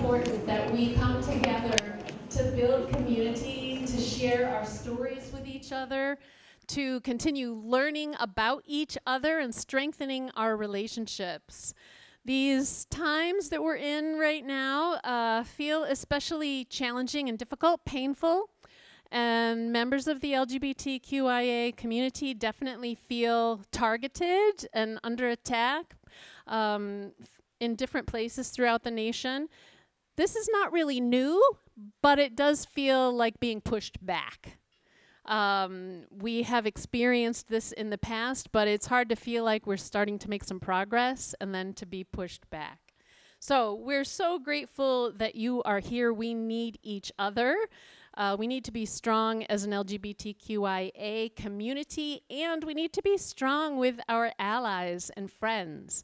important that we come together to build community, to share our stories with each other, to continue learning about each other and strengthening our relationships. These times that we're in right now feel especially challenging and difficult, painful, and members of the LGBTQIA community definitely feel targeted and under attack in different places throughout the nation. This is not really new, but it does feel like being pushed back. We have experienced this in the past, but it's hard to feel like we're starting to make some progress and then to be pushed back. So we're so grateful that you are here. We need each other. We need to be strong as an LGBTQIA community, and we need to be strong with our allies and friends.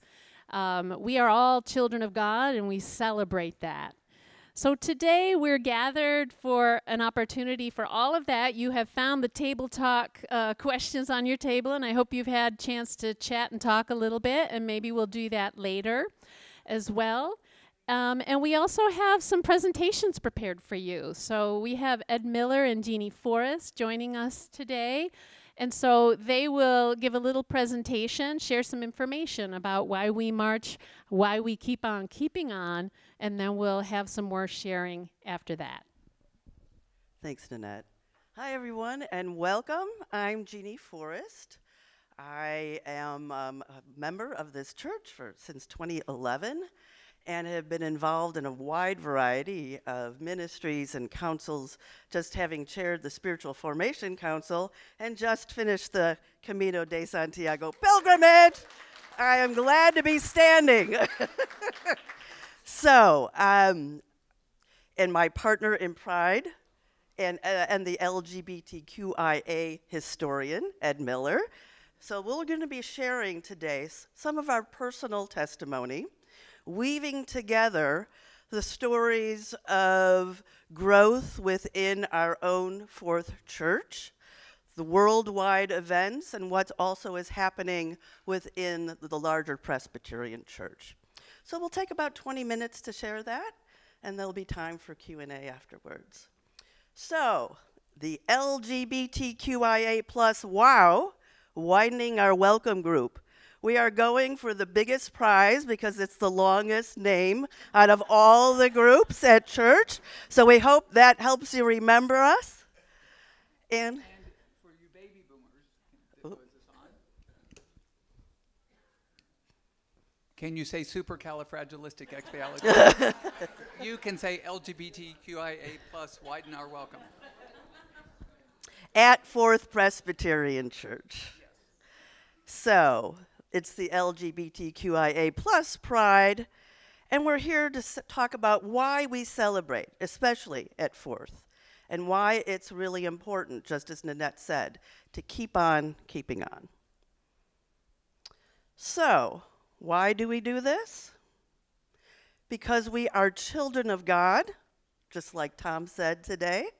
We are all children of God, and we celebrate that. So today we're gathered for an opportunity for all of that. You have found the table talk questions on your table, and I hope you've had a chance to chat and talk a little bit, and maybe we'll do that later as well. And we also have some presentations prepared for you. So we have Ed Miller and Jeannie Forrest joining us today. And so they will give a little presentation, share some information about why we march, why we keep on keeping on, and then we'll have some more sharing after that. Thanks, Nanette. Hi, everyone, and welcome. I'm Jeannie Forrest. I am a member of this church since 2011 and have been involved in a wide variety of ministries and councils, just having chaired the Spiritual Formation Council and just finished the Camino de Santiago pilgrimage. I am glad to be standing. So, and my partner in Pride and the LGBTQIA historian, Ed Miller. So we're going to be sharing today some of our personal testimony, weaving together the stories of growth within our own Fourth Church, the worldwide events, and what also is happening within the larger Presbyterian Church. So we'll take about 20 minutes to share that, and there'll be time for Q&A afterwards. So, the LGBTQIA plus WOW, widening our welcome group. We are going for the biggest prize because it's the longest name out of all the groups at church. So we hope that helps you remember us. And for you baby boomers, is this on? Can you say supercalifragilisticexpialidocious? You can say LGBTQIA plus widen our welcome. At Fourth Presbyterian Church. Yes. So, it's the LGBTQIA plus Pride, and we're here to talk about why we celebrate, especially at Fourth, and why it's really important, just as Nanette said, to keep on keeping on. So, why do we do this? Because we are children of God, just like Tom said today.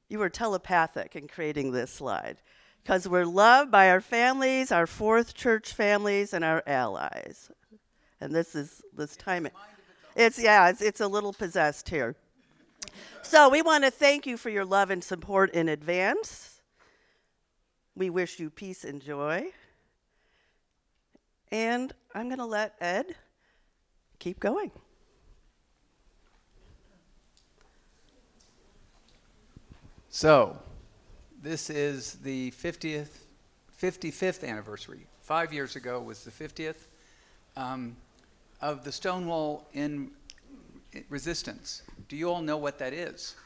You were telepathic in creating this slide. Because we're loved by our families, our Fourth Church families, and our allies. And this time, it's a little possessed here. So we want to thank you for your love and support in advance. We wish you peace and joy. And I'm going to let Ed keep going. So, this is the 55th anniversary. 5 years ago was the 50th of the Stonewall in resistance. Do you all know what that is?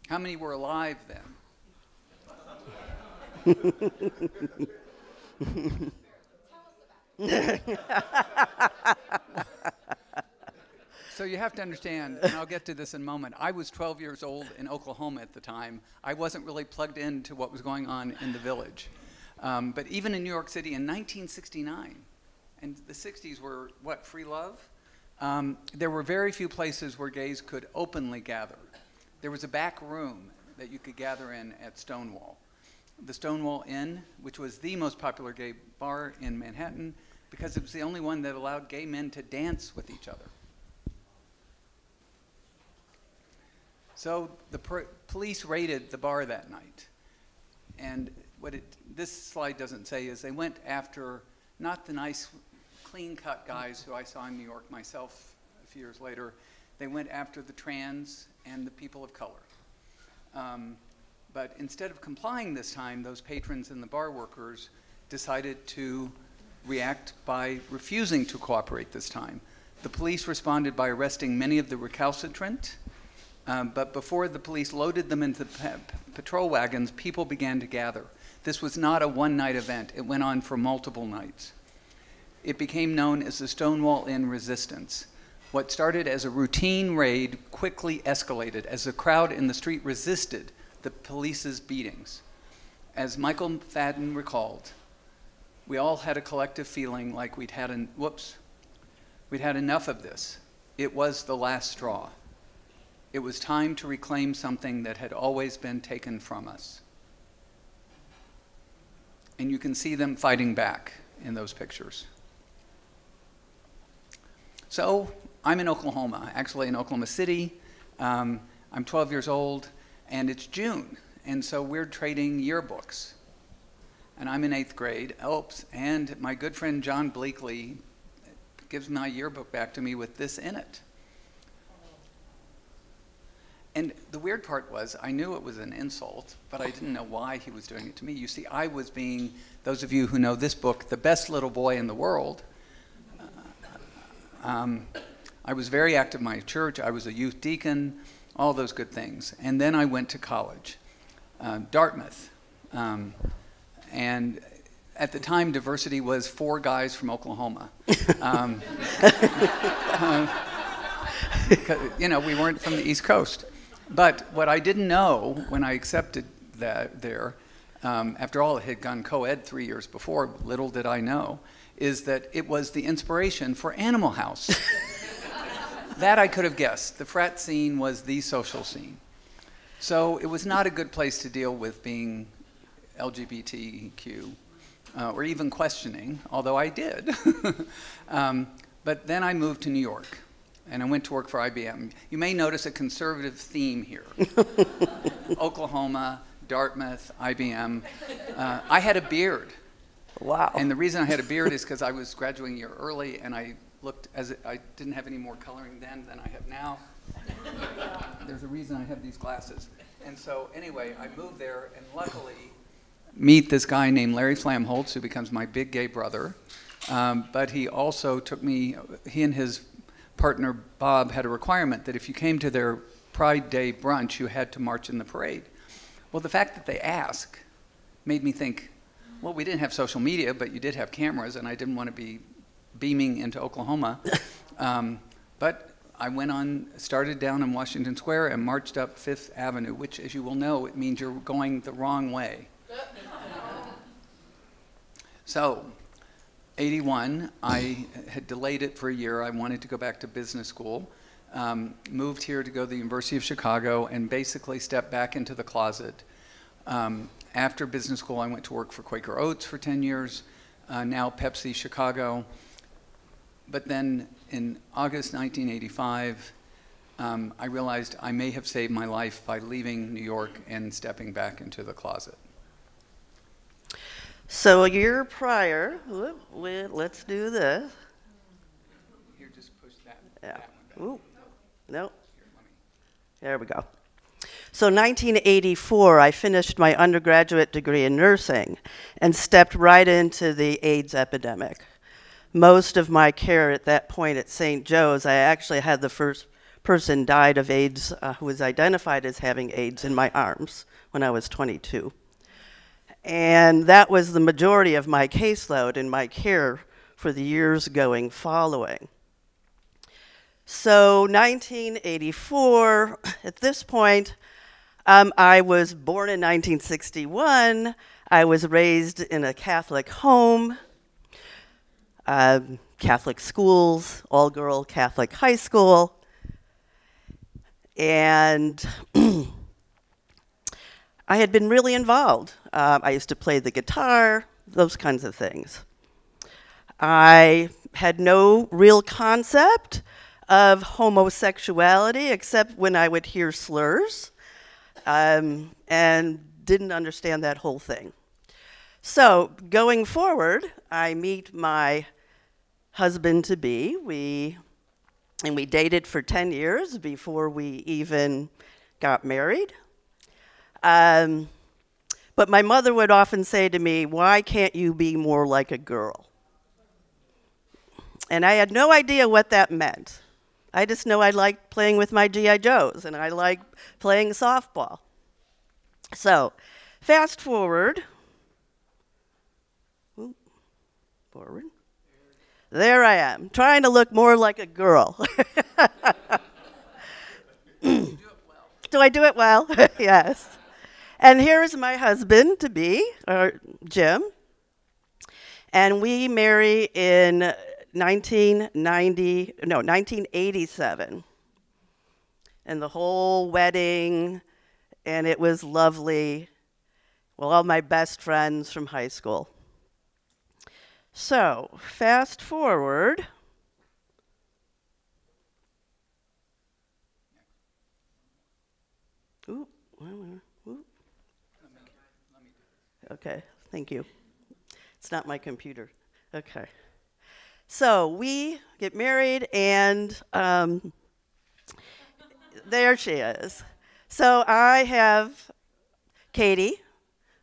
How many were alive then? So you have to understand, and I'll get to this in a moment, I was 12 years old in Oklahoma at the time. I wasn't really plugged into what was going on in the village. But even in New York City in 1969, and the 60s were, what, free love? There were very few places where gays could openly gather. There was a back room that you could gather in at Stonewall. The Stonewall Inn, which was the most popular gay bar in Manhattan, because it was the only one that allowed gay men to dance with each other. So the police raided the bar that night. And this slide doesn't say is they went after not the nice, clean-cut guys who I saw in New York myself a few years later. They went after the trans and the people of color. But instead of complying this time, those patrons and the bar workers decided to react by refusing to cooperate this time. The police responded by arresting many of the recalcitrant, but before the police loaded them into patrol wagons, people began to gather. This was not a one-night event. It went on for multiple nights. It became known as the Stonewall Inn Resistance. What started as a routine raid quickly escalated as the crowd in the street resisted the police's beatings. As Michael Fadden recalled, we all had a collective feeling like we'd had enough of this. It was the last straw. It was time to reclaim something that had always been taken from us. And you can see them fighting back in those pictures. So I'm in Oklahoma, actually in Oklahoma City. I'm 12 years old, and it's June. And so we're trading yearbooks. And I'm in 8th grade. Oops, and my good friend John Bleakley gives my yearbook back to me with this in it. And the weird part was, I knew it was an insult, but I didn't know why he was doing it to me. You see, I was being, those of you who know this book, the best little boy in the world. I was very active in my church. I was a youth deacon, all those good things. And then I went to college, Dartmouth. And at the time, diversity was 4 guys from Oklahoma. You know, we weren't from the East Coast. But what I didn't know when I accepted that there, after all, it had gone co-ed 3 years before, little did I know, is that it was the inspiration for Animal House. That I could have guessed. The frat scene was the social scene. So it was not a good place to deal with being LGBTQ, or even questioning, although I did. But then I moved to New York, and I went to work for IBM. You may notice a conservative theme here. Oklahoma, Dartmouth, IBM. I had a beard. Wow. And the reason I had a beard is because I was graduating a year early, and I looked I didn't have any more coloring then than I have now. There's a reason I have these glasses. And so anyway, I moved there, and luckily meet this guy named Larry Flamholtz, who becomes my big gay brother. But he also took me, he and his partner Bob had a requirement that if you came to their Pride Day brunch, you had to march in the parade. Well, the fact that they asked made me think, well, we didn't have social media, but you did have cameras, and I didn't want to be beaming into Oklahoma. But I went on, started down in Washington Square and marched up 5th Avenue, which, as you will know, it means you're going the wrong way. So, 81, I had delayed it for a year. I wanted to go back to business school. Moved here to go to the University of Chicago and basically stepped back into the closet. After business school, I went to work for Quaker Oats for 10 years, now Pepsi Chicago. But then in August 1985, I realized I may have saved my life by leaving New York and stepping back into the closet. So a year prior, let's do this. Here, just push that, Yeah. that one back. Ooh, no, Here, let me. there we go. So 1984, I finished my undergraduate degree in nursing and stepped right into the AIDS epidemic. Most of my care at that point at St. Joe's, I actually had the first person died of AIDS who was identified as having AIDS in my arms when I was 22. And that was the majority of my caseload and my care for the years following. So 1984, at this point, I was born in 1961. I was raised in a Catholic home, Catholic schools, all-girl Catholic high school. And I had been really involved. I used to play the guitar, those kinds of things. I had no real concept of homosexuality, except when I would hear slurs, and didn't understand that whole thing. So going forward, I meet my husband-to-be. We dated for 10 years before we even got married. But my mother would often say to me, "Why can't you be more like a girl?" And I had no idea what that meant. I just know I liked playing with my G.I. Joes, and I liked playing softball. So, fast forward. Ooh, forward. There I am, trying to look more like a girl. Do I do it well? Yes. And here's my husband-to-be, Jim. And we marry in 1987. And the whole wedding, and it was lovely. Well, all my best friends from high school. So, fast forward. Ooh, ooh. Okay, thank you. It's not my computer. Okay. So we get married, and there she is. So I have Katie,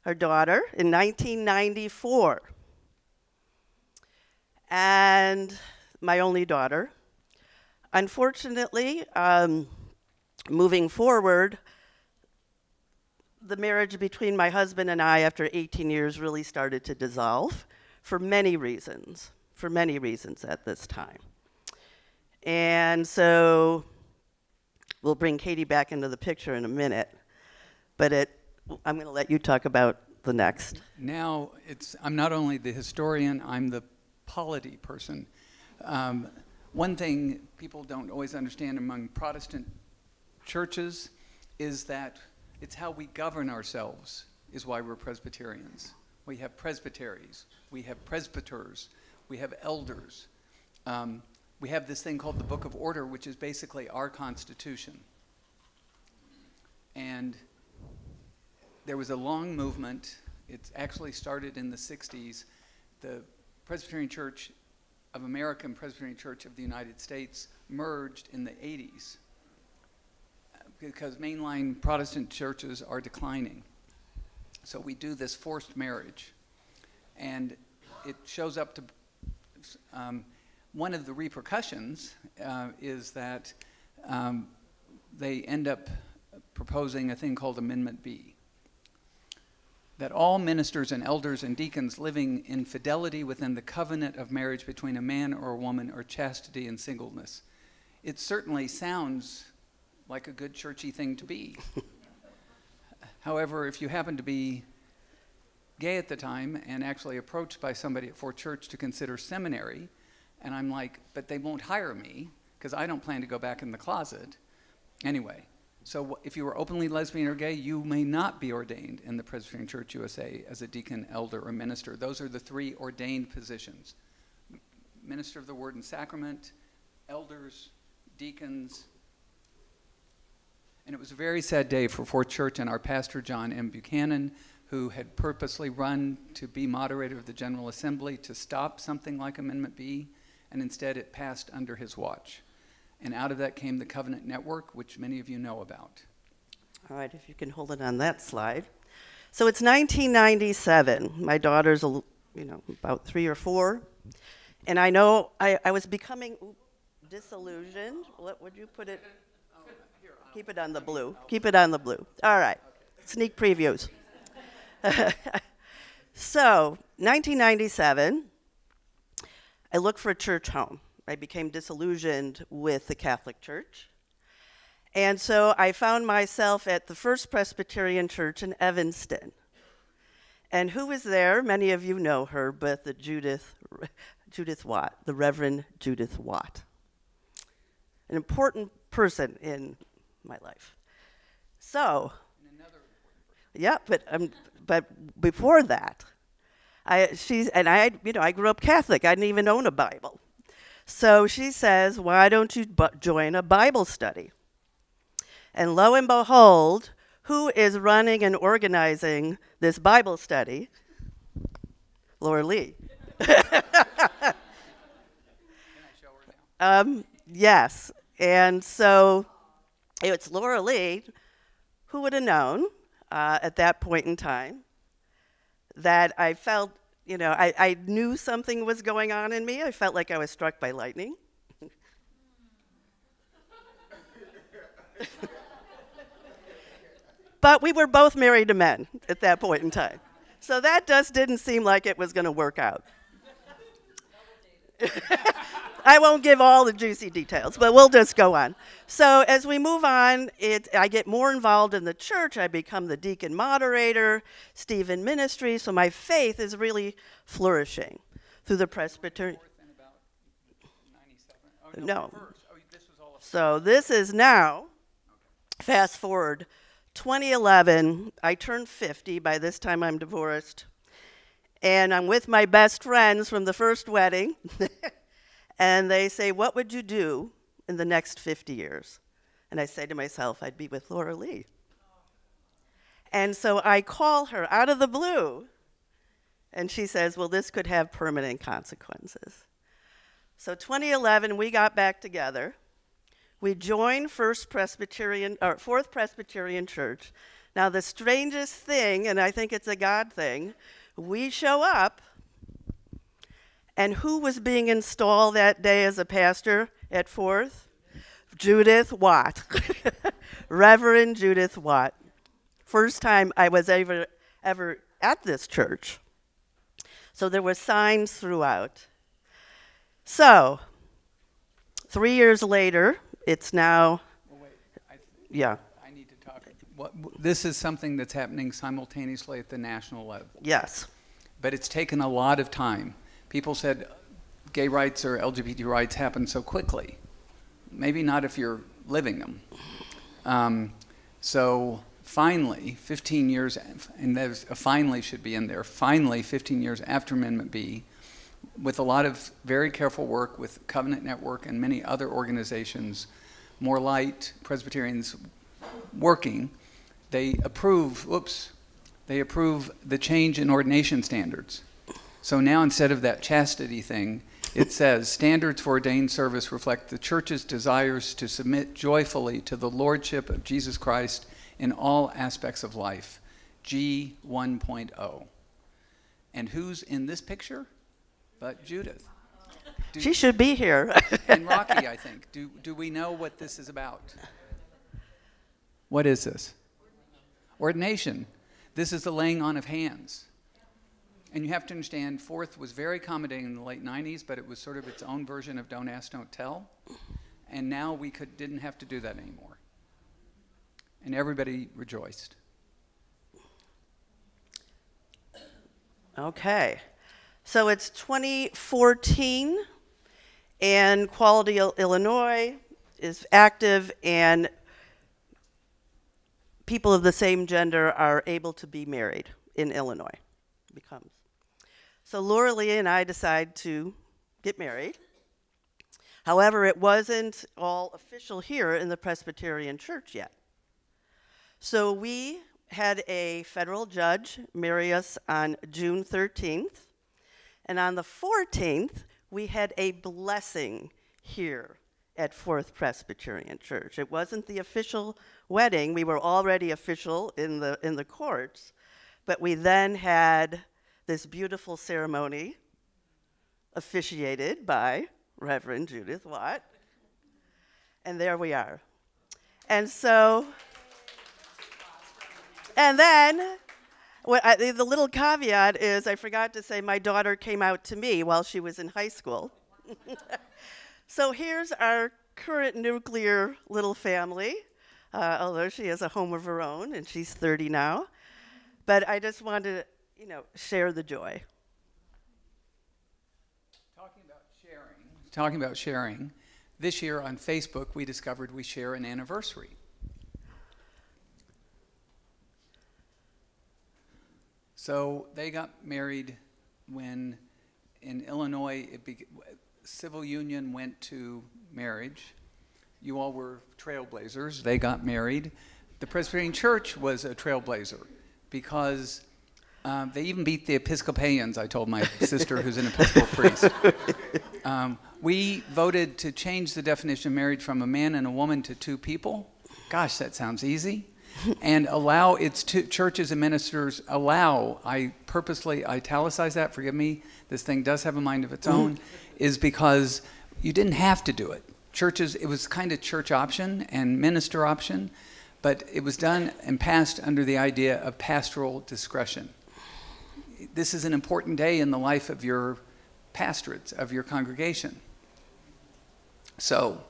our daughter, in 1994. And my only daughter. Unfortunately, moving forward, the marriage between my husband and I after 18 years really started to dissolve for many reasons at this time. And so we'll bring Katie back into the picture in a minute, but I'm going to let you talk about the next. Now, I'm not only the historian, I'm the polity person. One thing people don't always understand among Protestant churches is that it's how we govern ourselves is why we're Presbyterians. We have presbyteries, we have presbyters, we have elders. We have this thing called the Book of Order, which is basically our constitution. And there was a long movement. It actually started in the 60s. The Presbyterian Church of America and Presbyterian Church of the United States merged in the 80s. Because mainline Protestant churches are declining. So we do this forced marriage. And it shows up to, one of the repercussions is that they end up proposing a thing called Amendment B. That all ministers and elders and deacons living in fidelity within the covenant of marriage between a man or a woman are chastity and singleness. It certainly sounds like a good churchy thing to be. However, if you happen to be gay at the time and actually approached by somebody at Fort Church to consider seminary, and I'm like, but they won't hire me because I don't plan to go back in the closet. Anyway, so if you were openly lesbian or gay, you may not be ordained in the Presbyterian Church USA as a deacon, elder, or minister. Those are the three ordained positions. Minister of the Word and Sacrament, elders, deacons. And it was a very sad day for Fort Church and our pastor, John M. Buchanan, who had purposely run to be moderator of the General Assembly to stop something like Amendment B, and instead it passed under his watch. And out of that came the Covenant Network, which many of you know about. All right, if you can hold it on that slide. So it's 1997. My daughter's, about 3 or 4. And I know I was becoming disillusioned. What would you put it? Keep it on the blue. Keep it on the blue. All right. Sneak previews. So, 1997, I looked for a church home. I became disillusioned with the Catholic Church. And so I found myself at the First Presbyterian Church in Evanston. And who was there? Many of you know her, but the Judith Watt, the Reverend Judith Watt. An important person in my life. So, yeah, but before that, I grew up Catholic. I didn't even own a Bible. So she says, why don't you join a Bible study? And lo and behold, who is running and organizing this Bible study? Laura Lee. Yes. And so it's Laura Lee. Who would have known at that point in time that I felt, I knew something was going on in me. I felt like I was struck by lightning. But we were both married to men at that point in time. So that just didn't seem like it was going to work out. I won't give all the juicy details, but we'll just go on. So as we move on, I get more involved in the church. I become the deacon moderator, Stephen ministry. So my faith is really flourishing through the Presbyterian. No. So this is now, fast forward, 2011. I turned 50. By this time, I'm divorced. And I'm with my best friends from the first wedding. And they say, what would you do in the next 50 years? And I say to myself, I'd be with Laura Lee. And so I call her out of the blue. And she says, well, this could have permanent consequences. So 2011, we got back together. We joined Fourth Presbyterian Church. Now, the strangest thing, and I think it's a God thing, we show up, and who was being installed that day as a pastor at Fourth? Judith Watt. Reverend Judith Watt. First time I was ever at this church. So there were signs throughout. So, 3 years later, it's now, well, wait, yeah. I need to talk. This is something that's happening simultaneously at the national level. Yes. But it's taken a lot of time. People said gay rights or LGBT rights happen so quickly. Maybe not if you're living them. So finally, 15 years, and there's a finally should be in there, finally 15 years after Amendment B, with a lot of very careful work with Covenant Network and many other organizations, More Light, Presbyterians working, they approve the change in ordination standards. So now instead of that chastity thing, it says, standards for ordained service reflect the church's desires to submit joyfully to the lordship of Jesus Christ in all aspects of life. G 1.0. And who's in this picture? But Judith. She should be here. And Rocky, I think. Do we know what this is about? What is this? Ordination. This is the laying on of hands. And you have to understand, Fourth was very accommodating in the late 90s, but it was sort of its own version of don't ask, don't tell. And now we didn't have to do that anymore. And everybody rejoiced. Okay. So it's 2014, and Quality Illinois is active, and people of the same gender are able to be married in Illinois. So Laura Lee and I decide to get married. However, it wasn't all official here in the Presbyterian Church yet. So we had a federal judge marry us on June 13th. And on the 14th, we had a blessing here at Fourth Presbyterian Church. It wasn't the official wedding. We were already official in the courts. But we then had this beautiful ceremony officiated by Reverend Judith Watt. And there we are. And so, and then, the little caveat is I forgot to say my daughter came out to me while she was in high school. So here's our current nuclear little family, although she has a home of her own, and she's 30 now. But I just wanted to, share the joy. Talking about sharing, this year on Facebook we discovered we share an anniversary. So they got married when in Illinois civil union went to marriage. You all were trailblazers. They got married. The Presbyterian Church was a trailblazer because they even beat the Episcopalians, I told my sister, who's an Episcopal priest. We voted to change the definition of marriage from a man and a woman to two people. Gosh, that sounds easy. And allow its churches and ministers allow, I purposely italicize that, forgive me, this thing does have a mind of its own, is because you didn't have to do it. Churches, it was kind of church option and minister option, but it was done and passed under the idea of pastoral discretion. This is an important day in the life of your pastorates, of your congregation. So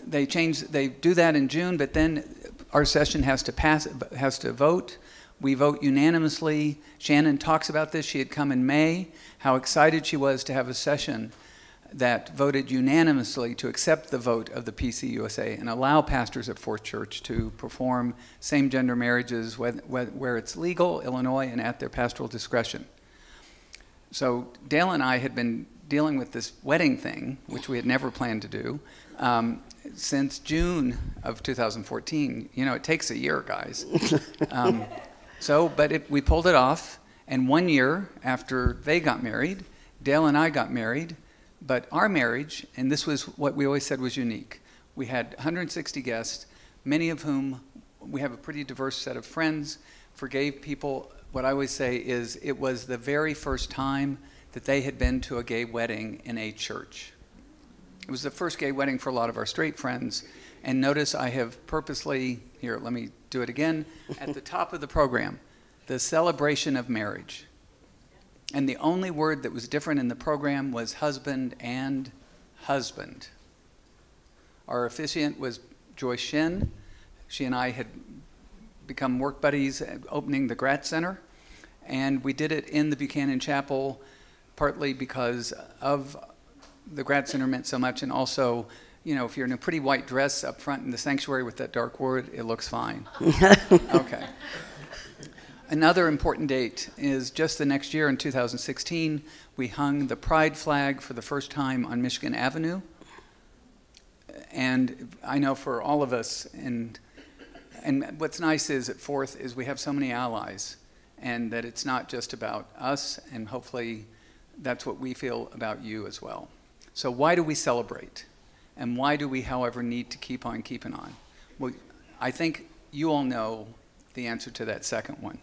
they do that in June, but then our session has to vote. We vote unanimously. Shannon talks about this. She had come in May, how excited she was to have a session that voted unanimously to accept the vote of the PCUSA and allow pastors at Fourth Church to perform same-gender marriages where it's legal, Illinois, and at their pastoral discretion. So Dale and I had been dealing with this wedding thing, which we had never planned to do, since June of 2014. You know, it takes a year, guys. We pulled it off, and 1 year after they got married, Dale and I got married, but our marriage, and this was what we always said was unique, we had 160 guests, many of whom we have a pretty diverse set of friends, forgave people. What I always say is it was the very first time that they had been to a gay wedding in a church. It was the first gay wedding for a lot of our straight friends. And notice I have purposely, here, let me do it again, at the top of the program, the celebration of marriage. And the only word that was different in the program was husband and husband. Our officiant was Joyce Shin. She and I had become work buddies opening the Gratz Center. And we did it in the Buchanan Chapel, partly because of the Gratz Center meant so much, and also, you know, if you're in a pretty white dress up front in the sanctuary with that dark wood, it looks fine. Okay. Another important date is just the next year in 2016, we hung the Pride flag for the first time on Michigan Avenue. And I know for all of us, and what's nice is at Fourth is we have so many allies, and that it's not just about us, and hopefully that's what we feel about you as well. So why do we celebrate? And why do we, however, need to keep on keeping on? Well, I think you all know the answer to that second one.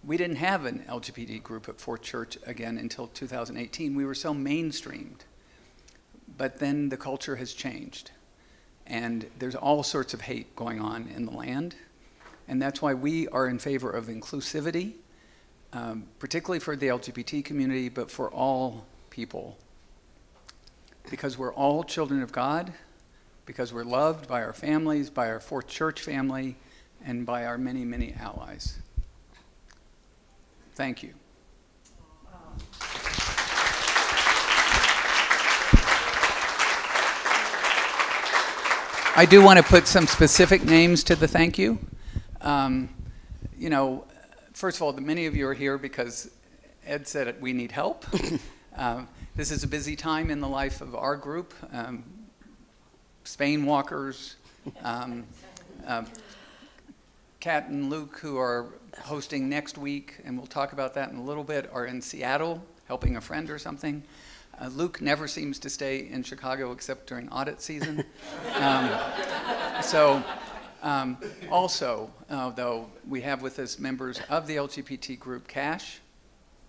We didn't have an LGBT group at Fourth Church again until 2018. We were so mainstreamed. But then the culture has changed. And there's all sorts of hate going on in the land. And that's why we are in favor of inclusivity, particularly for the LGBT community, but for all people. Because we're all children of God, because we're loved by our families, by our Fourth Church family, and by our many, many allies. Thank you. I do want to put some specific names to the thank you. You know, first of all, many of you are here because Ed said we need help. This is a busy time in the life of our group. Spain walkers, Kat and Luke, who are hosting next week, and we'll talk about that in a little bit, are in Seattle helping a friend or something. Luke never seems to stay in Chicago except during audit season. Also, though, we have with us members of the LGBT group, Cash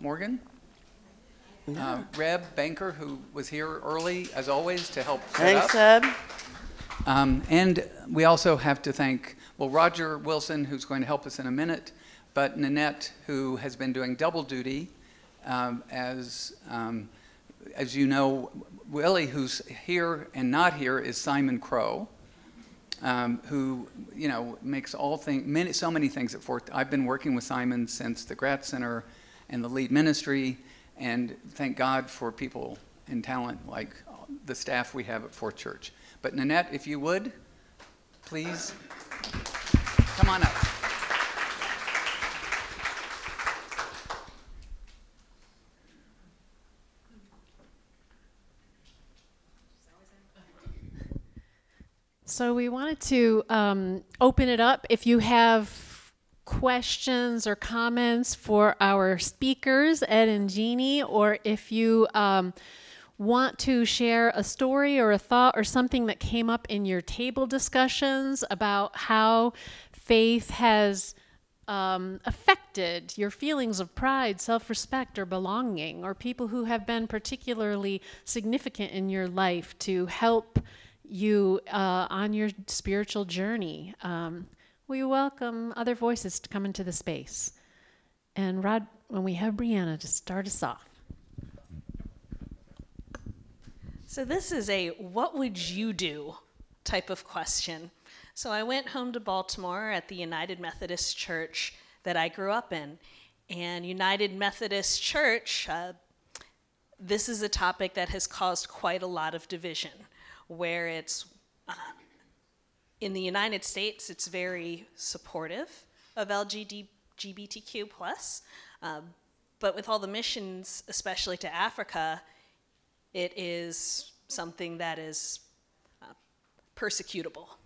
Morgan, Reb Banker, who was here early, as always, to help set up. Thanks, Ed. And we also have to thank, well, Roger Wilson, who's going to help us in a minute, but Nanette, who has been doing double duty as you know, Willie, who's here and not here, is Simon Crow, who, you know, makes all things, so many things at Fourth. I've been working with Simon since the Gratz Center and the lead ministry, and thank God for people and talent like the staff we have at Fourth Church. But Nanette, if you would, please come on up. So we wanted to open it up. If you have questions or comments for our speakers, Ed and Jeannie, or if you want to share a story or a thought or something that came up in your table discussions about how faith has affected your feelings of pride, self-respect, or belonging, or people who have been particularly significant in your life to help you on your spiritual journey. We welcome other voices to come into the space. And Rod, when we have Brianna to start us off. So this is a what would you do type of question. So I went home to Baltimore at the United Methodist Church that I grew up in. And United Methodist Church, this is a topic that has caused quite a lot of division, where it's, in the United States, it's very supportive of LGBTQ+, but with all the missions, especially to Africa, it is something that is persecutable.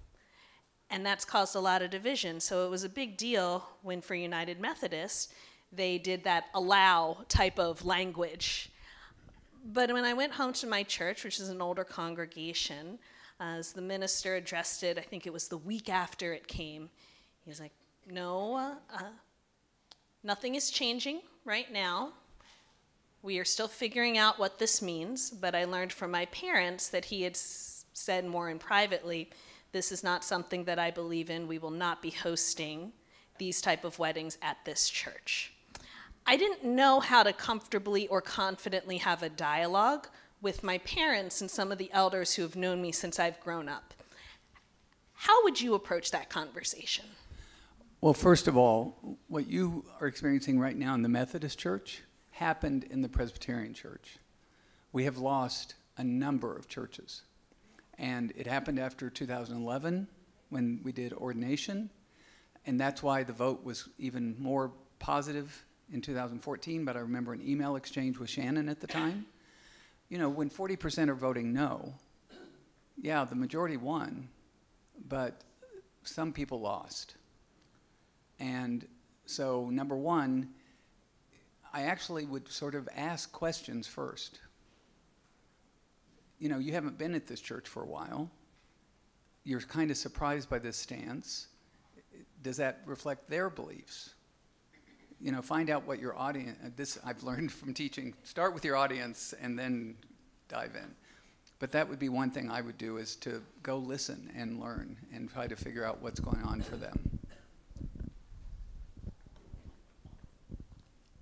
And that's caused a lot of division. So it was a big deal when, for United Methodist, they did that allow type of language. But when I went home to my church, which is an older congregation, as the minister addressed it, I think it was the week after it came, he was like, no, nothing is changing right now. We are still figuring out what this means, but I learned from my parents that he had said more in privately, this is not something that I believe in. We will not be hosting these type of weddings at this church. I didn't know how to comfortably or confidently have a dialogue with my parents and some of the elders who have known me since I've grown up. How would you approach that conversation? Well, first of all, what you are experiencing right now in the Methodist Church happened in the Presbyterian Church. We have lost a number of churches. And it happened after 2011 when we did ordination. And that's why the vote was even more positive in 2014, but I remember an email exchange with Shannon at the time. You know, when 40% are voting no, yeah, the majority won, but some people lost. And so, number one, I actually would sort of ask questions first. You know, you haven't been at this church for a while. You're kind of surprised by this stance. Does that reflect their beliefs? You know, find out what your audience, this I've learned from teaching, start with your audience and then dive in. But that would be one thing I would do, is to go listen and learn and try to figure out what's going on for them.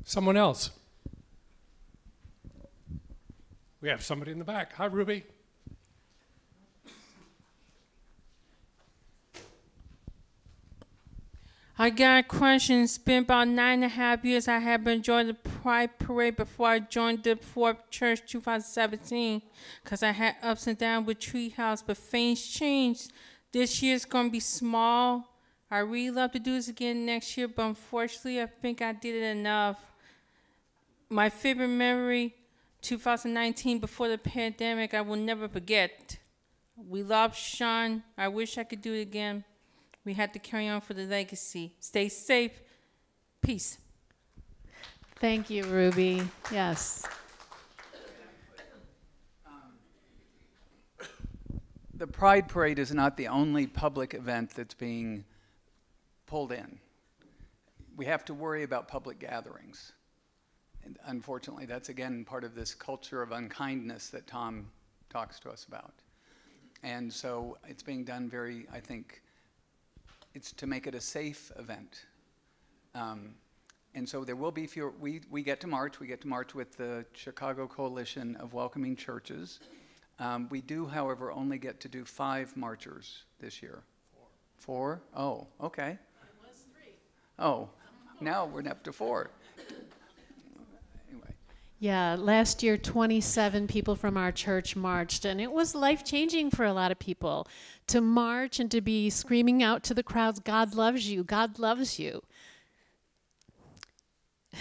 Someone else. We have somebody in the back. Hi, Ruby. I got a question. It's been about 9.5 years I have been enjoying the Pride Parade before I joined the Fourth Church 2017, because I had ups and downs with Treehouse, but things changed. This year's going to be small. I really love to do this again next year, but unfortunately I think I did it enough. My favorite memory, 2019, before the pandemic, I will never forget. We loved Sean. I wish I could do it again. We had to carry on for the legacy. Stay safe. Peace. Thank you, Ruby. Yes. The Pride Parade is not the only public event that's being pulled in. We have to worry about public gatherings. And unfortunately, that's again part of this culture of unkindness that Tom talks to us about. And so it's being done very, I think, it's to make it a safe event. And so there will be fewer, we get to march with the Chicago Coalition of Welcoming Churches. We do, however, only get to do 5 marchers this year. 4? Oh, okay. It was 3. Oh, now we're up to 4. Anyway. Yeah, last year 27 people from our church marched, and it was life-changing for a lot of people to march and to be screaming out to the crowds, God loves you, God loves you.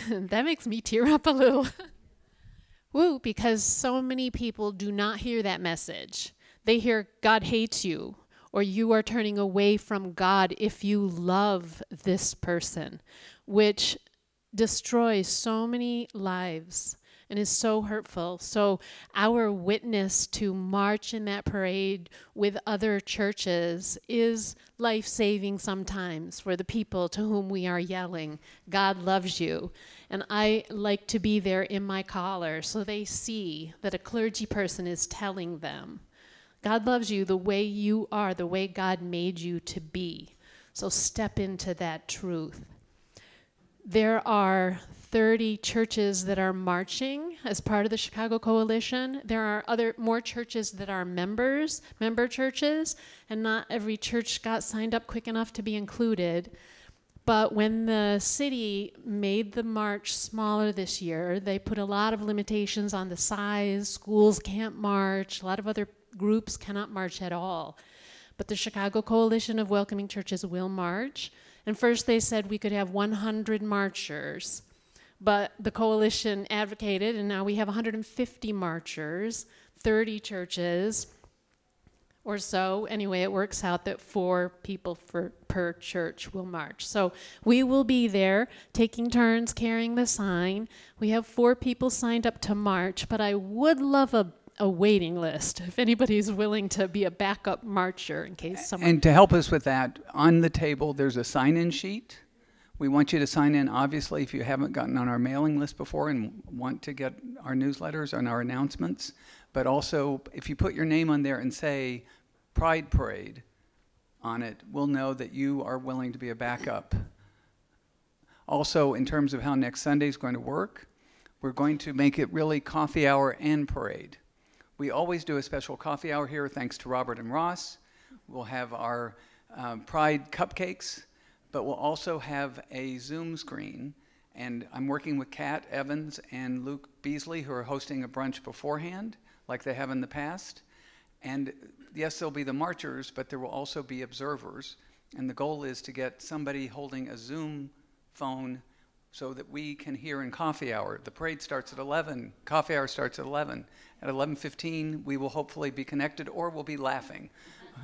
That makes me tear up a little. Woo, because so many people do not hear that message. They hear God hates you, or you are turning away from God if you love this person, which destroys so many lives and is so hurtful. So our witness to march in that parade with other churches is life-saving sometimes for the people to whom we are yelling, God loves you. And I like to be there in my collar so they see that a clergy person is telling them, God loves you the way you are, the way God made you to be. So step into that truth. There are 30 churches that are marching as part of the Chicago Coalition. There are more churches that are member churches, and not every church got signed up quick enough to be included. But when the city made the march smaller this year, they put a lot of limitations on the size. Schools can't march. A lot of other groups cannot march at all. But the Chicago Coalition of Welcoming Churches will march. And first they said we could have 100 marchers. But the coalition advocated, and now we have 150 marchers, 30 churches or so. Anyway, it works out that 4 people per church will march. So we will be there taking turns carrying the sign. We have 4 people signed up to march, but I would love a waiting list if anybody's willing to be a backup marcher in case someone... And to help us with that, on the table there's a sign-in sheet. We want you to sign in, obviously, if you haven't gotten on our mailing list before and want to get our newsletters and our announcements. But also, if you put your name on there and say Pride Parade on it, we'll know that you are willing to be a backup. Also, in terms of how next Sunday is going to work, we're going to make it really coffee hour and parade. We always do a special coffee hour here, thanks to Robert and Ross. We'll have our Pride cupcakes, but we'll also have a Zoom screen. And I'm working with Kat Evans and Luke Beasley, who are hosting a brunch beforehand, like they have in the past. And yes, there'll be the marchers, but there will also be observers. And the goal is to get somebody holding a Zoom phone so that we can hear in coffee hour. The parade starts at 11, coffee hour starts at 11. At 11:15, we will hopefully be connected, or we'll be laughing.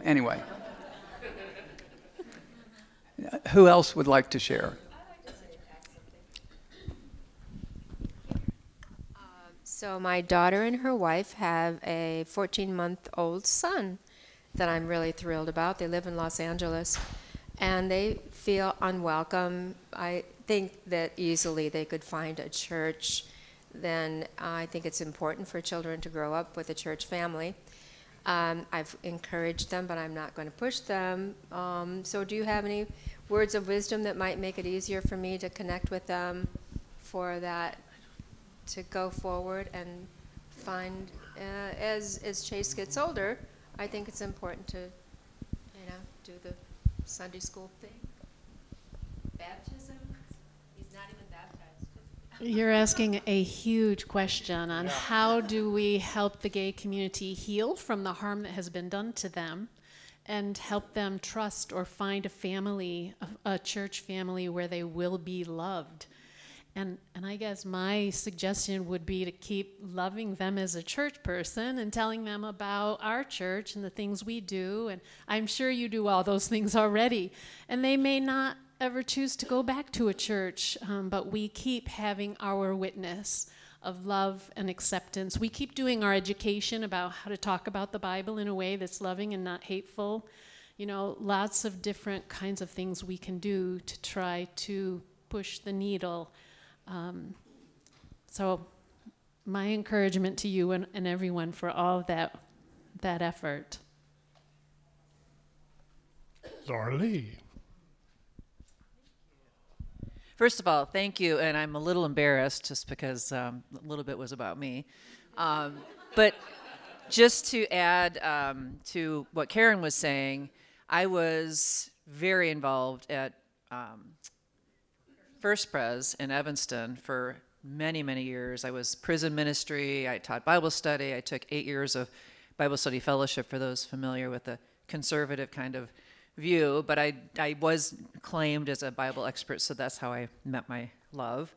Anyway. Who else would like to share? So my daughter and her wife have a 14-month-old son that I'm really thrilled about. They live in Los Angeles, and they feel unwelcome. I think that easily they could find a church. Then I think it's important for children to grow up with a church family. I've encouraged them, but I'm not going to push them. So do you have any words of wisdom that might make it easier for me to connect with them for that to go forward and find, as Chase gets older, I think it's important to, do the Sunday school thing. Baptism? He's not even baptized. You're asking a huge question on how do we help the gay community heal from the harm that has been done to them and help them trust or find a family, a church family where they will be loved. And I guess my suggestion would be to keep loving them as a church person and telling them about our church and the things we do. And I'm sure you do all those things already. And they may not ever choose to go back to a church, but we keep having our witness of love and acceptance. We keep doing our education about how to talk about the Bible in a way that's loving and not hateful. Lots of different kinds of things we can do to try to push the needle. So my encouragement to you and everyone for all of that effort. Laura Lee. First of all, thank you, and I'm a little embarrassed just because a little bit was about me. But just to add to what Karen was saying, I was very involved at First Pres in Evanston for many, many years. I was prison ministry, I taught Bible study, I took 8 years of Bible study fellowship for those familiar with the conservative kind of view, but I was claimed as a Bible expert, so that's how I met my love.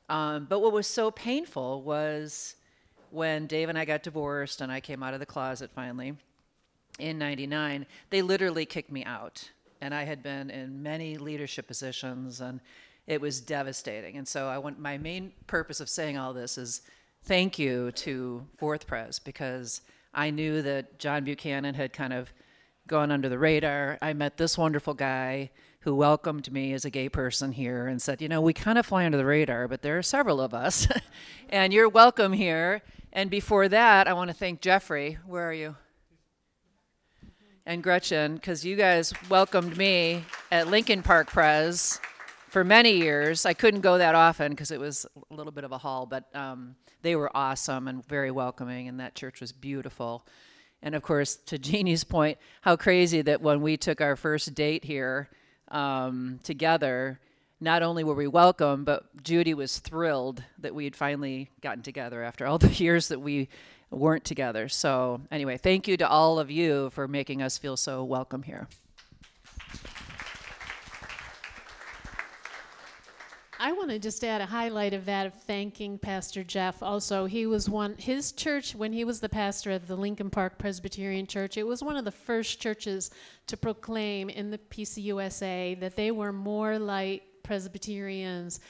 But what was so painful was when Dave and I got divorced and I came out of the closet finally, in 99, they literally kicked me out. And I had been in many leadership positions, and it was devastating. And so my main purpose of saying all this is thank you to Fourth Pres, because I knew that John Buchanan had kind of gone under the radar. I met this wonderful guy who welcomed me as a gay person here and said, we kind of fly under the radar, but there are several of us, and you're welcome here. And before that, I want to thank Jeffrey. Where are you? And Gretchen, because you guys welcomed me at Lincoln Park Pres for many years. I couldn't go that often because it was a little bit of a haul, but they were awesome and very welcoming, and that church was beautiful. And of course, to Jeannie's point, how crazy that when we took our first date here together, not only were we welcome, but Judy was thrilled that we had finally gotten together after all the years that we weren't together. So anyway, thank you to all of you for making us feel so welcome here. I want to just add a highlight of that, of thanking Pastor Jeff. Also, his church, when he was the pastor of the Lincoln Park Presbyterian Church, it was one of the first churches to proclaim in the PCUSA that they were more like Presbyterians,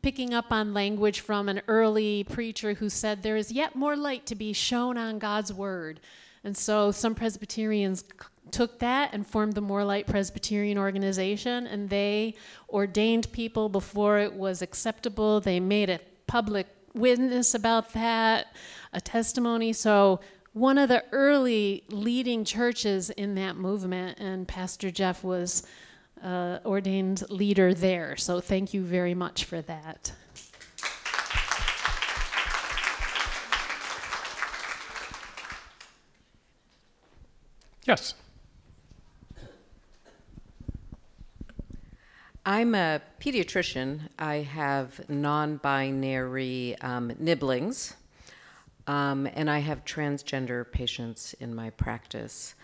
picking up on language from an early preacher who said there is yet more light to be shown on God's word. And so some Presbyterians took that and formed the More Light Presbyterian organization, and they ordained people before it was acceptable. They made a public witness about that, a testimony. So one of the early leading churches in that movement, and Pastor Jeff was ordained leader there. So thank you very much for that. Yes. I'm a pediatrician. I have non-binary nibblings, and I have transgender patients in my practice.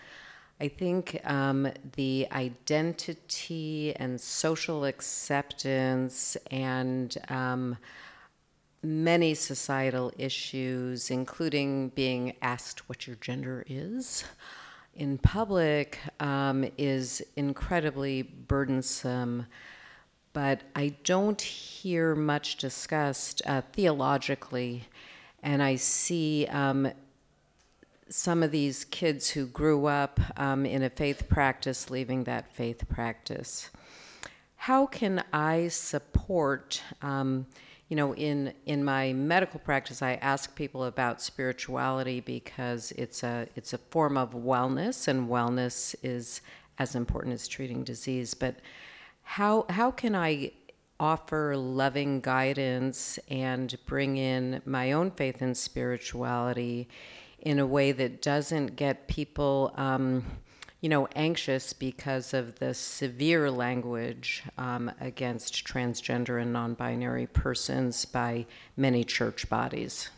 I think the identity and social acceptance and many societal issues, including being asked what your gender is in public, is incredibly burdensome. But I don't hear much discussed theologically, and I see some of these kids who grew up in a faith practice leaving that faith practice. How can I support, in my medical practice, I ask people about spirituality because it's a form of wellness, and wellness is as important as treating disease. But how can I offer loving guidance and bring in my own faith and spirituality in a way that doesn't get people, anxious because of the severe language against transgender and non-binary persons by many church bodies?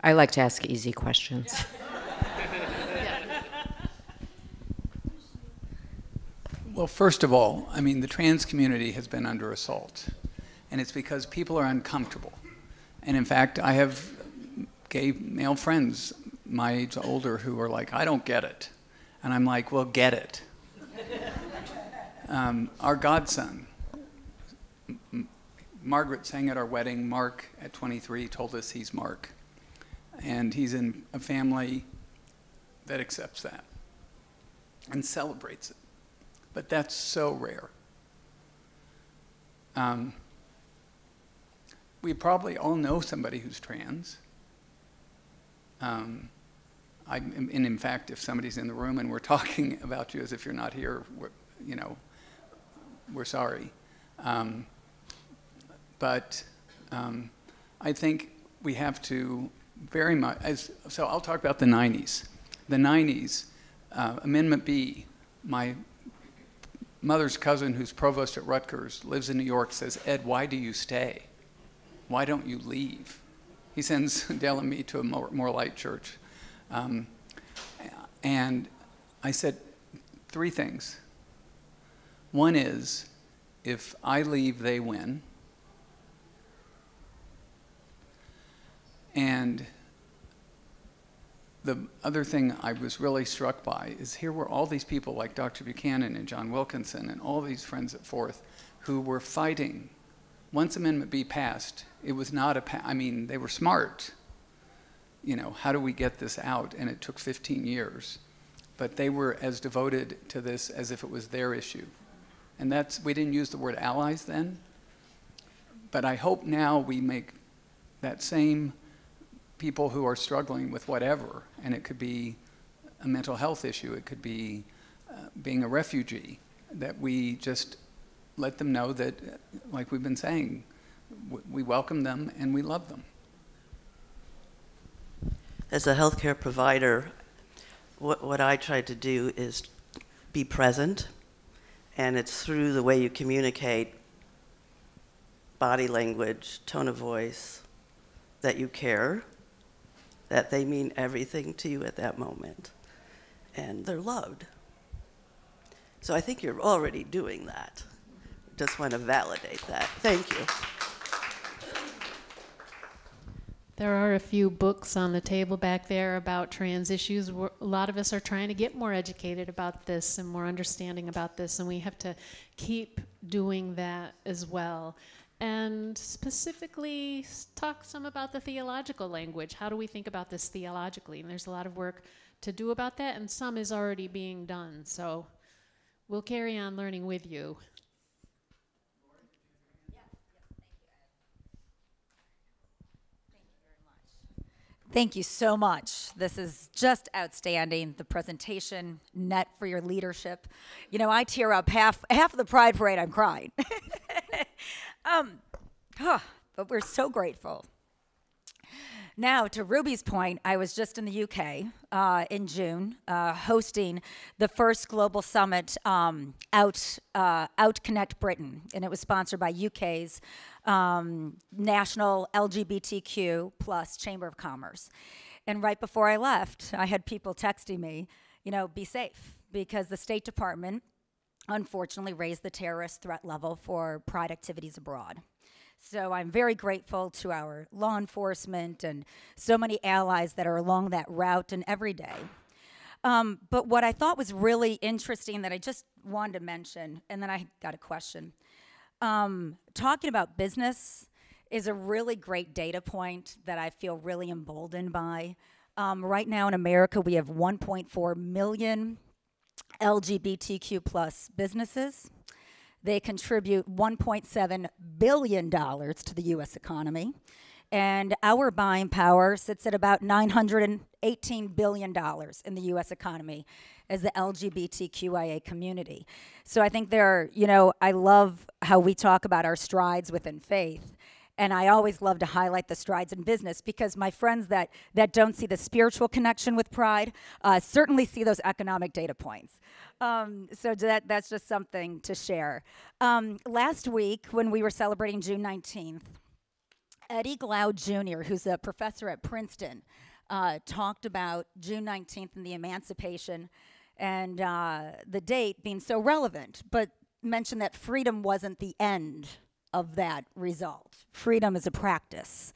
I like to ask easy questions. Well, first of all, the trans community has been under assault, and it's because people are uncomfortable. And in fact, I have gay male friends my age older who are like, I don't get it. And I'm like, well, get it. Our godson, Margaret sang at our wedding. Mark, at 23, told us he's Mark. And he's in a family that accepts that and celebrates it. But that's so rare. We probably all know somebody who's trans. And in fact, if somebody's in the room and we're talking about you as if you're not here, we're sorry. But I think we have to very much, so I'll talk about the 90s. The 90s, Amendment B, my mother's cousin who's provost at Rutgers lives in New York says, Ed, why do you stay? Why don't you leave? He sends Dale and me to a more light church. And I said 3 things. One is, if I leave, they win. And the other thing I was really struck by is here were all these people like Dr. Buchanan and John Wilkinson and all these friends at Forth who were fighting. Once Amendment B passed, it was not I mean, they were smart. You know, how do we get this out? And it took 15 years. But they were as devoted to this as if it was their issue. And we didn't use the word allies then, but I hope now we make that same people who are struggling with whatever, and it could be a mental health issue, it could be being a refugee, that we just let them know that, like we've been saying, we welcome them and we love them. As a healthcare provider, what I try to do is be present, and it's through the way you communicate, body language, tone of voice, that you care, that they mean everything to you at that moment, and they're loved. So I think you're already doing that. Just want to validate that. Thank you. There are a few books on the table back there about trans issues. A lot of us are trying to get more educated about this and more understanding about this, and we have to keep doing that as well. And specifically talk some about the theological language. How do we think about this theologically? And there's a lot of work to do about that, and some is already being done. So we'll carry on learning with you. Thank you so much. This is just outstanding. The presentation, net for your leadership. You know, I tear up half of the Pride Parade. I'm crying. But we're so grateful. Now, to Ruby's point, I was just in the UK in June, hosting the first global summit, Out Connect Britain, and it was sponsored by UK's National LGBTQ plus Chamber of Commerce. And right before I left, I had people texting me, you know, be safe, because the State Department unfortunately raised the terrorist threat level for Pride activities abroad. So I'm very grateful to our law enforcement and so many allies that are along that route and every day. But what I thought was really interesting that I just wanted to mention, and then I got a question. Talking about business is a really great data point that I feel really emboldened by. Right now in America, we have 1.4 million LGBTQ plus businesses. They contribute $1.7 billion to the U.S. economy. And our buying power sits at about $918 billion in the U.S. economy as the LGBTQIA community. So I think I love how we talk about our strides within faith. And I always love to highlight the strides in business, because my friends that don't see the spiritual connection with Pride certainly see those economic data points. So that's just something to share. Last week, when we were celebrating June 19th, Eddie Glaude Jr., who's a professor at Princeton, talked about June 19th and the emancipation and the date being so relevant, but mentioned that freedom wasn't the end of that result. Freedom is a practice.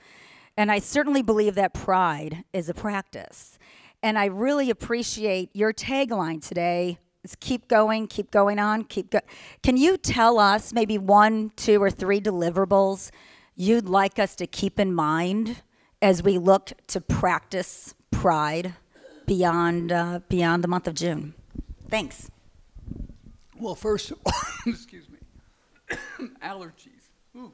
And I certainly believe that pride is a practice. And I really appreciate your tagline today, is keep going on, Can you tell us maybe 1, 2, or 3 deliverables you'd like us to keep in mind as we look to practice pride beyond the month of June? Thanks. Well, first, excuse me, allergies. Ooh.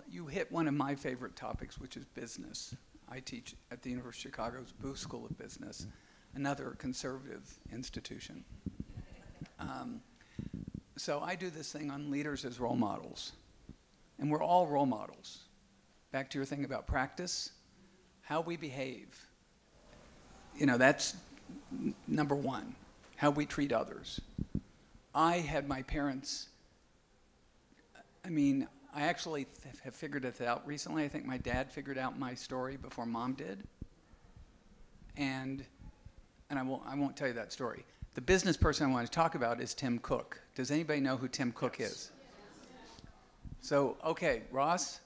You hit one of my favorite topics, which is business. I teach at the University of Chicago's Booth School of Business, another conservative institution. So I do this thing on leaders as role models, and we're all role models. Back to your thing about practice, how we behave. You know, that's number one, how we treat others. I had my parents, I actually have figured it out recently. I think my dad figured out my story before Mom did. And I won't tell you that story. The business person I want to talk about is Tim Cook. Does anybody know who Tim Cook is? So, okay, Ross,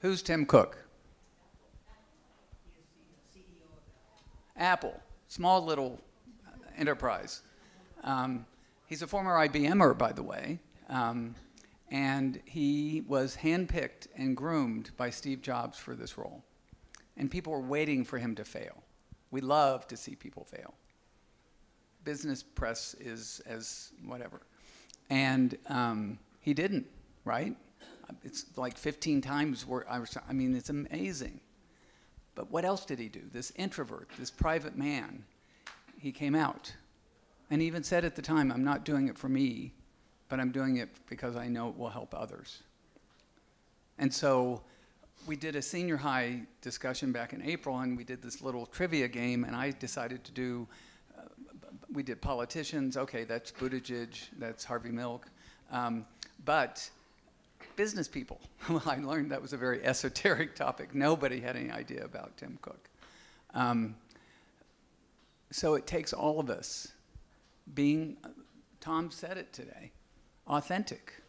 who's Tim Cook? Apple, small little enterprise. He's a former IBMer, by the way, and he was handpicked and groomed by Steve Jobs for this role. And people were waiting for him to fail. We love to see people fail. Business press is as whatever. And he didn't, right? It's like 15 times I mean, it's amazing. But what else did he do? This introvert, this private man, he came out. And he even said at the time, I'm not doing it for me, but I'm doing it because I know it will help others. And so we did a senior high discussion back in April, and we did this little trivia game, and I decided to do, we did politicians, okay, that's Buttigieg, that's Harvey Milk, but business people. Well, I learned that was a very esoteric topic. Nobody had any idea about Tim Cook. So it takes all of us being, Tom said it today, authentic,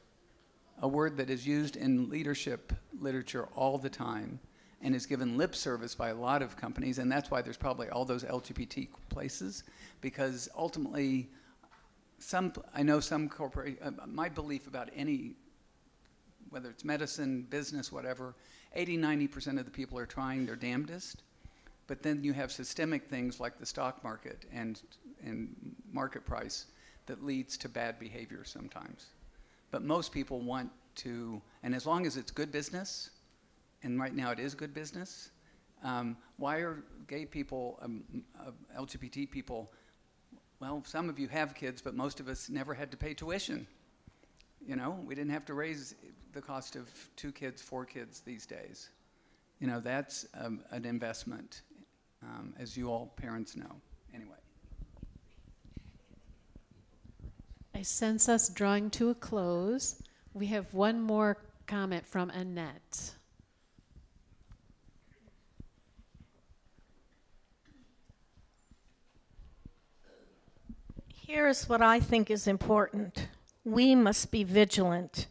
a word that is used in leadership literature all the time and is given lip service by a lot of companies, and that's why there's probably all those LGBT places, because ultimately, I know some corporate, my belief about any, whether it's medicine, business, whatever, 80–90% of the people are trying their damnedest, but then you have systemic things like the stock market and market price that leads to bad behavior sometimes. But most people want to, and as long as it's good business, and right now it is good business, why are gay people, LGBT people, well, some of you have kids, but most of us never had to pay tuition. You know, we didn't have to raise the cost of 2 kids, 4 kids these days. You know, that's an investment, as you all parents know. Anyway. I sense us drawing to a close. We have one more comment from Annette. Here's what I think is important. We must be vigilant.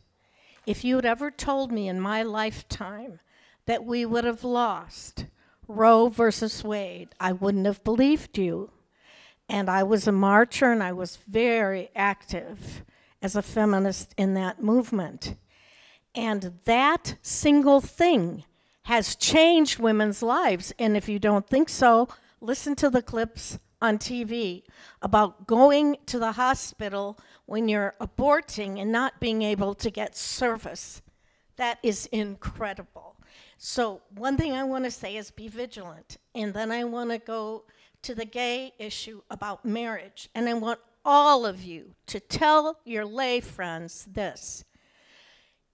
If you had ever told me in my lifetime that we would have lost Roe versus Wade, I wouldn't have believed you. And I was a marcher, and I was very active as a feminist in that movement. And that single thing has changed women's lives. And if you don't think so, listen to the clips on TV about going to the hospital when you're aborting and not being able to get service. That is incredible. So one thing I want to say is be vigilant. And then I want to go to the gay issue about marriage. And I want all of you to tell your lay friends this.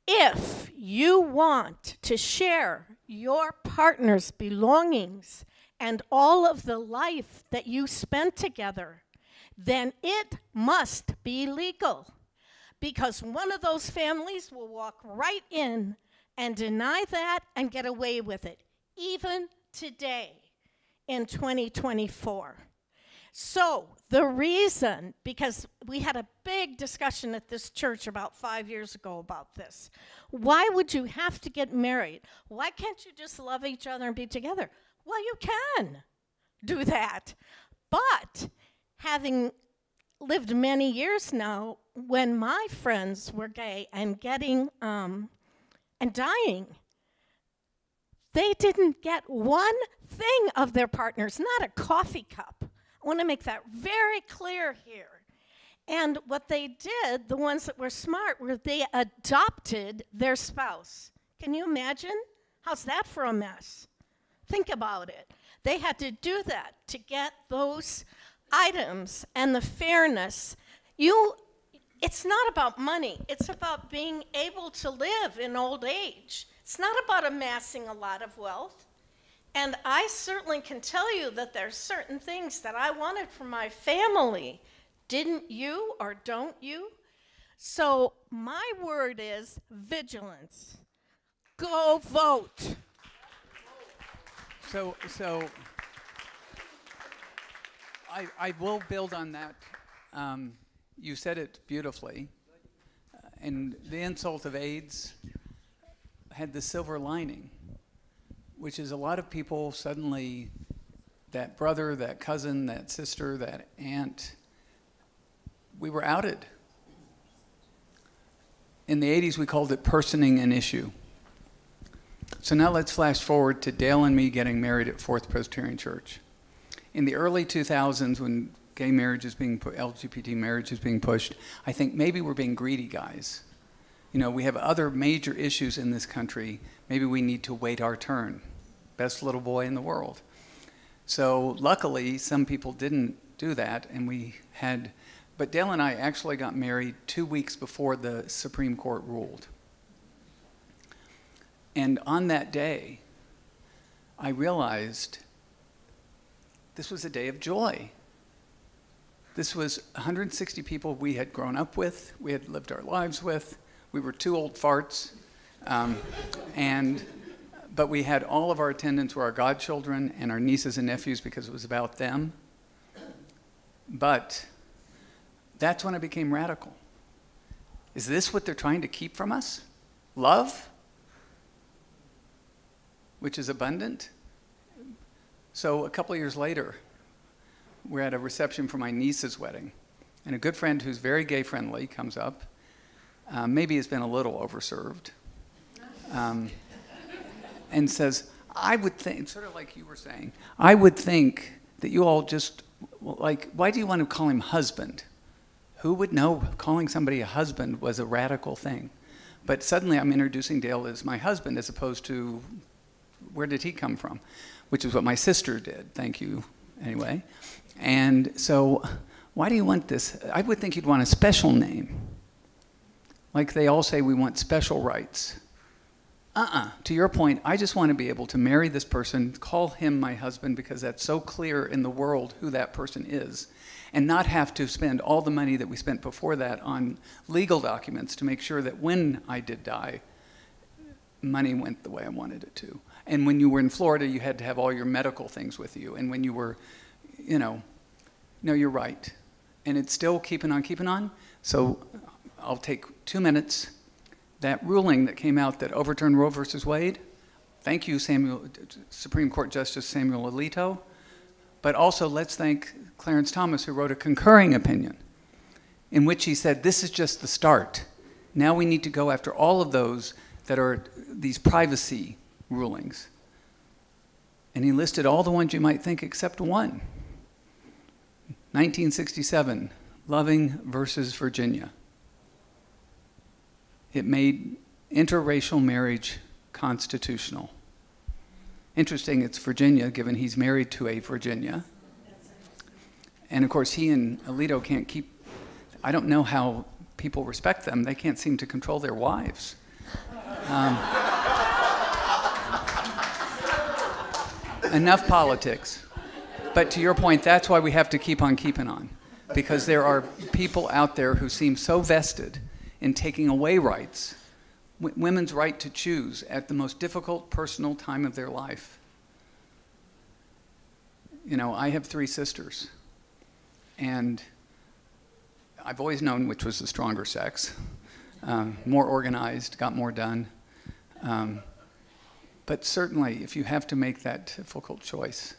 If you want to share your partner's belongings and all of the life that you spent together, then it must be legal. Because one of those families will walk right in and deny that and get away with it, even today in 2024. So the reason, because we had a big discussion at this church about 5 years ago about this. Why would you have to get married? Why can't you just love each other and be together? Well, you can do that. But having lived many years now, when my friends were gay and getting and dying, they didn't get one thing of their partners, not a coffee cup. I want to make that very clear here. And what they did, the ones that were smart, were they adopted their spouse. Can you imagine? How's that for a mess? Think about it. They had to do that to get those items and the fairness. It's not about money. It's about being able to live in old age. It's not about amassing a lot of wealth. And I certainly can tell you that there's certain things that I wanted for my family. Didn't you or don't you? So my word is vigilance. Go vote. So I will build on that. You said it beautifully. And the insult of AIDS had the silver lining, which is a lot of people suddenly, that brother, that cousin, that sister, that aunt, we were outed. In the 80s, we called it personing an issue. So now let's flash forward to Dale and me getting married at Fourth Presbyterian Church. In the early 2000s, when gay marriage is being LGBT marriage is being pushed, I think maybe we're being greedy guys. You know, we have other major issues in this country. Maybe we need to wait our turn. Best little boy in the world. So luckily, some people didn't do that, and we had, but Dale and I actually got married 2 weeks before the Supreme Court ruled. And on that day, I realized this was a day of joy. This was 160 people we had grown up with, we had lived our lives with. We were two old farts, but we had all of our attendants were our godchildren and our nieces and nephews because it was about them. But that's when I became radical. Is this what they're trying to keep from us? Love? Which is abundant? So a couple of years later, we're at a reception for my niece's wedding, and a good friend who's very gay friendly comes up, maybe has been a little overserved, and says, I would think, sort of like you were saying, I would think that you all just, like, why do you want to call him husband? Who would know calling somebody a husband was a radical thing? But suddenly I'm introducing Dale as my husband as opposed to, where did he come from? Which is what my sister did, thank you, anyway. And so, why do you want this? I would think you'd want a special name. Like they all say we want special rights. To your point, I just want to be able to marry this person, call him my husband because that's so clear in the world who that person is, and not have to spend all the money that we spent before that on legal documents to make sure that when I did die, money went the way I wanted it to. And when you were in Florida, you had to have all your medical things with you. And when you were, you know, no, you're right. And it's still keeping on. So I'll take 2 minutes. That ruling that came out that overturned Roe versus Wade, thank you, Supreme Court Justice Samuel Alito. But also let's thank Clarence Thomas, who wrote a concurring opinion in which he said, this is just the start. Now we need to go after all of those that are these privacy rulings. And he listed all the ones you might think except one. 1967, Loving versus Virginia. It made interracial marriage constitutional. Interesting, it's Virginia, given he's married to a Virginia. And of course, he and Alito can't keep, I don't know how people respect them. They can't seem to control their wives. Enough politics. But to your point, that's why we have to keep on keeping on. Because there are people out there who seem so vested in taking away rights, women's right to choose at the most difficult personal time of their life. You know, I have 3 sisters, and I've always known which was the stronger sex, more organized, got more done. But certainly, if you have to make that difficult choice,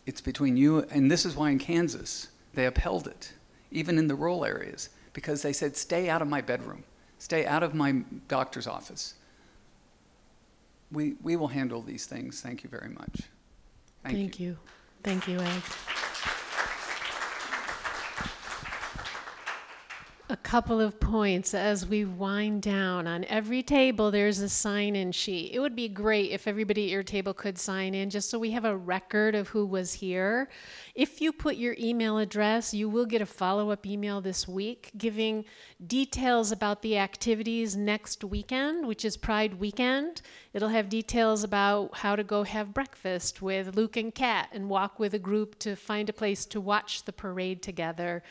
it's between you, and this is why in Kansas, they upheld it, even in the rural areas, because they said, stay out of my bedroom, stay out of my doctor's office. We will handle these things. Thank you very much. Thank you. Thank you, Ed. A couple of points as we wind down. On every table, there's a sign-in sheet. It would be great if everybody at your table could sign in, just so we have a record of who was here. If you put your email address, you will get a follow-up email this week giving details about the activities next weekend, which is Pride Weekend. It'll have details about how to go have breakfast with Luke and Kat and walk with a group to find a place to watch the parade together.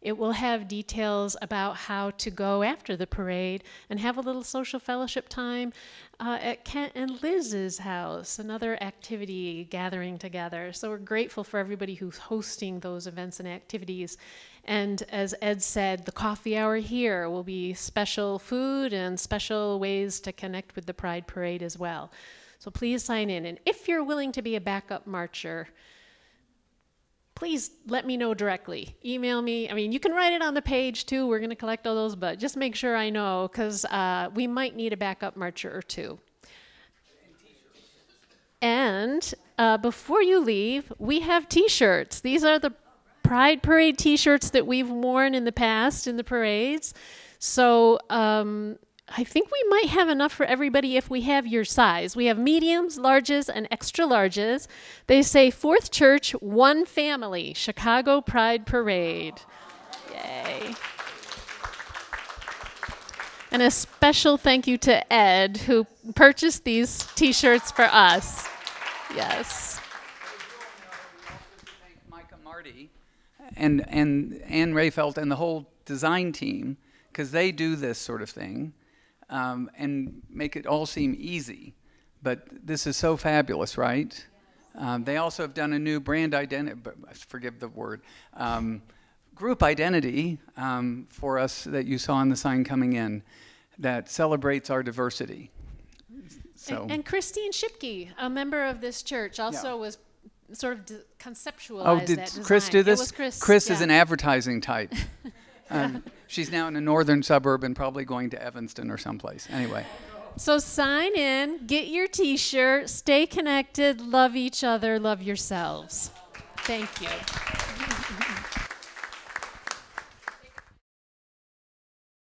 It will have details about how to go after the parade and have a little social fellowship time at Kent and Liz's house, another activity gathering together. So we're grateful for everybody who's hosting those events and activities. And as Ed said, the coffee hour here will be special food and special ways to connect with the Pride Parade as well. So please sign in. And if you're willing to be a backup marcher, please let me know directly. Email me. I mean, you can write it on the page too. We're going to collect all those, but just make sure I know, because we might need a backup marcher or two. And before you leave, we have T-shirts. These are the Pride Parade T-shirts that we've worn in the past in the parades. So I think we might have enough for everybody if we have your size. We have mediums, larges, and extra larges. They say 4th Church, one family, Chicago Pride Parade. Yay. And a special thank you to Ed, who purchased these T-shirts for us. Yes. Thank Micah Marty and Ann Rayfelt and the whole design team, because they do this sort of thing. And make it all seem easy. But this is so fabulous, right? They also have done a new brand identity, forgive the word, group identity for us that you saw on the sign coming in that celebrates our diversity. So. And Christine Shipke, a member of this church, also was sort of conceptualized did that design. Chris do this? It was Chris. Chris is an advertising type. She's now in a northern suburb and probably going to Evanston or someplace. Anyway. So sign in, get your T-shirt, stay connected, love each other, love yourselves. Thank you.